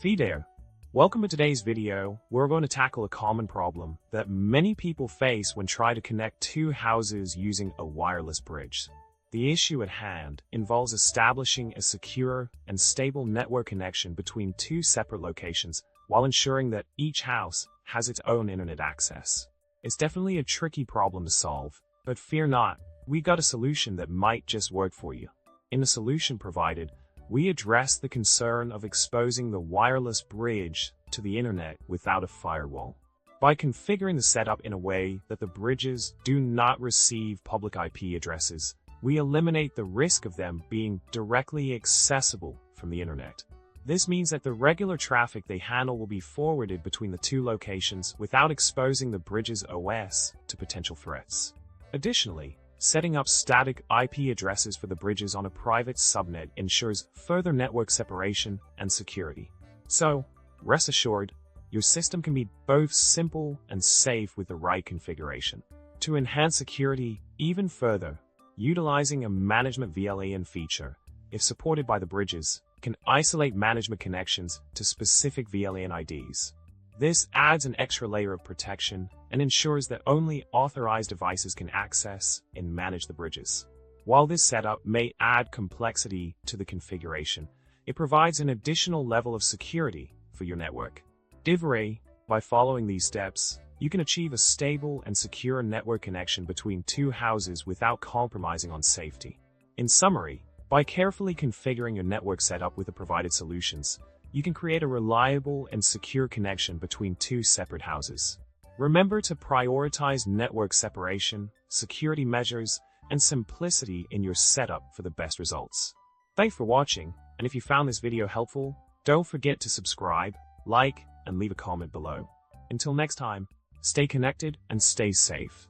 Hey there. Welcome to today's video. We're going to tackle a common problem that many people face when trying to connect two houses using a wireless bridge. The issue at hand involves establishing a secure and stable network connection between two separate locations while ensuring that each house has its own internet access. It's definitely a tricky problem to solve, but fear not, we got a solution that might just work for you. In the solution provided, we address the concern of exposing the wireless bridge to the internet without a firewall. By configuring the setup in a way that the bridges do not receive public IP addresses, we eliminate the risk of them being directly accessible from the internet. This means that the regular traffic they handle will be forwarded between the two locations without exposing the bridge's OS to potential threats. Additionally, setting up static IP addresses for the bridges on a private subnet ensures further network separation and security. So, rest assured, your system can be both simple and safe with the right configuration. To enhance security even further, utilizing a management VLAN feature, if supported by the bridges, can isolate management connections to specific VLAN IDs. This adds an extra layer of protection and ensures that only authorized devices can access and manage the bridges. While this setup may add complexity to the configuration, it provides an additional level of security for your network. By following these steps, you can achieve a stable and secure network connection between two houses without compromising on safety. In summary, by carefully configuring your network setup with the provided solutions, you can create a reliable and secure connection between two separate houses. Remember to prioritize network separation, security measures, and simplicity in your setup for the best results. Thanks for watching, and if you found this video helpful, don't forget to subscribe, like, and leave a comment below. Until next time, stay connected and stay safe.